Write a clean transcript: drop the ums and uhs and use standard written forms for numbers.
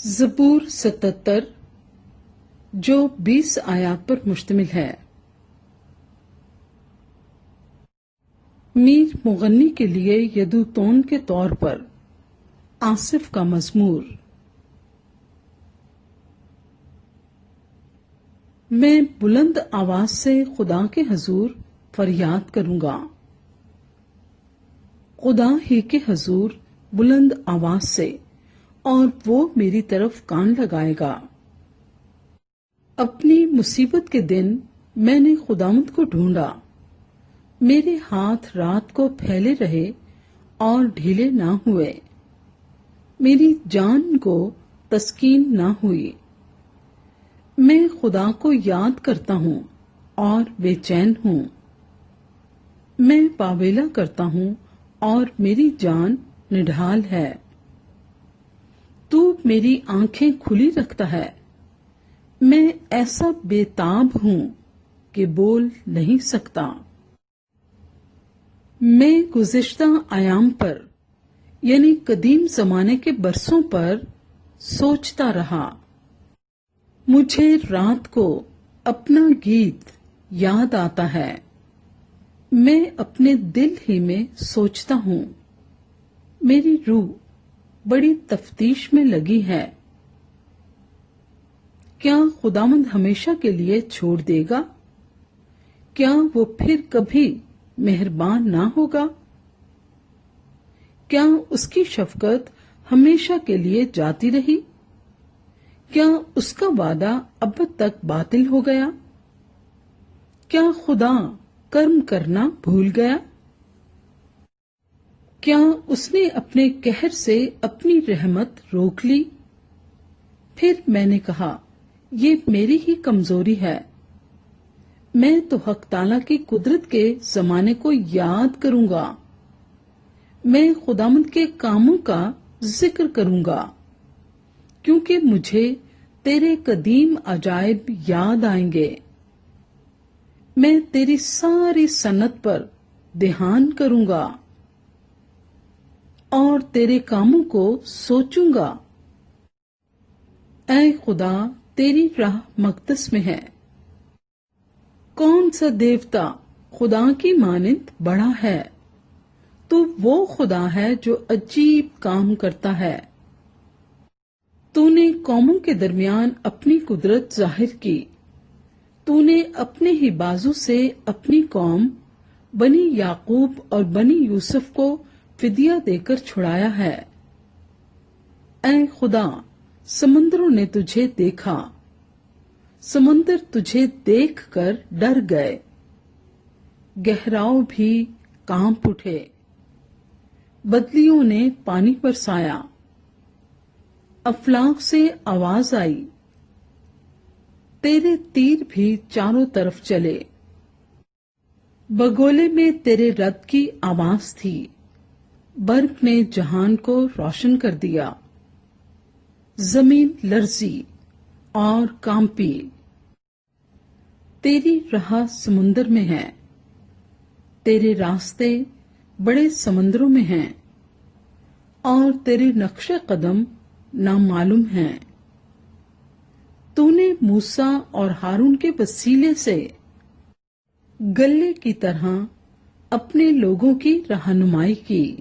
زبور 77 جو 20 آیات پر مشتمل ہے۔ میر مغنی کے لیے یدوتون کے طور پر آصف کا مزمور۔ میں بلند آواز سے خدا کے حضور فریاد کروں گا، خدا ہی کے حضور بلند آواز سے، اور وہ میری طرف کان لگائے گا۔ اپنی مصیبت کے دن میں نے خداوند کو ڈھونڈا، میرے ہاتھ رات کو پھیلے رہے اور ڈھیلے نہ ہوئے، میری جان کو تسکین نہ ہوئی۔ میں خدا کو یاد کرتا ہوں اور بے چین ہوں، میں واویلا کرتا ہوں اور میری جان نڈھال ہے۔ تو میری آنکھیں کھلی رکھتا ہے، میں ایسا بے تاب ہوں کہ بول نہیں سکتا۔ میں گزشتہ ایام پر یعنی قدیم زمانے کے برسوں پر سوچتا رہا، مجھے رات کو اپنا گیت یاد آتا ہے، میں اپنے دل ہی میں سوچتا ہوں، میری روح بڑی تفتیش میں لگی ہے۔ کیا خداوند ہمیشہ کے لیے چھوڑ دے گا؟ کیا وہ پھر کبھی مہربان نہ ہوگا؟ کیا اس کی شفقت ہمیشہ کے لیے جاتی رہی؟ کیا اس کا وعدہ ابد تک باطل ہو گیا؟ کیا خدا کرم کرنا بھول گیا؟ کیا اس نے اپنے قہر سے اپنی رحمت روک لی؟ پھر میں نے کہا، یہ میری ہی کمزوری ہے، میں تو حق تعالیٰ کی قدرت کے زمانے کو یاد کروں گا، میں خداوند کے کاموں کا ذکر کروں گا، کیونکہ مجھے تیرے قدیم عجائب یاد آئیں گے۔ میں تیری ساری صنعت پر دھیان کروں گا اور تیرے کاموں کو سوچوں گا۔ اے خدا، تیری راہ مقدس میں ہے۔ کون سا دیوتا خدا کی مانند بڑا ہے؟ تو وہ خدا ہے جو عجیب کام کرتا ہے۔ تو نے قوموں کے درمیان اپنی قدرت ظاہر کی، تو نے اپنے ہی بازو سے اپنی قوم بنی یعقوب اور بنی یوسف کو فدیہ دے کر چھڑایا ہے۔ اے خدا، سمندروں نے تجھے دیکھا، سمندر تجھے دیکھ کر ڈر گئے، گہراؤ بھی کانپ اٹھے، بدلیوں نے پانی برسایا، افلاک سے آواز آئی، تیرے تیر بھی چاروں طرف چلے، بگولے میں تیرے رد کی آواز تھی، برق نے جہان کو روشن کر دیا، زمین لرزی اور کانپی۔ تیری راہ سمندر میں ہے، تیرے راستے بڑے سمندروں میں ہیں، اور تیرے نقش قدم نامعلوم ہیں۔ تو نے موسیٰ اور ہارون کے وسیلے سے گلے کی طرح اپنے لوگوں کی رہنمائی کی۔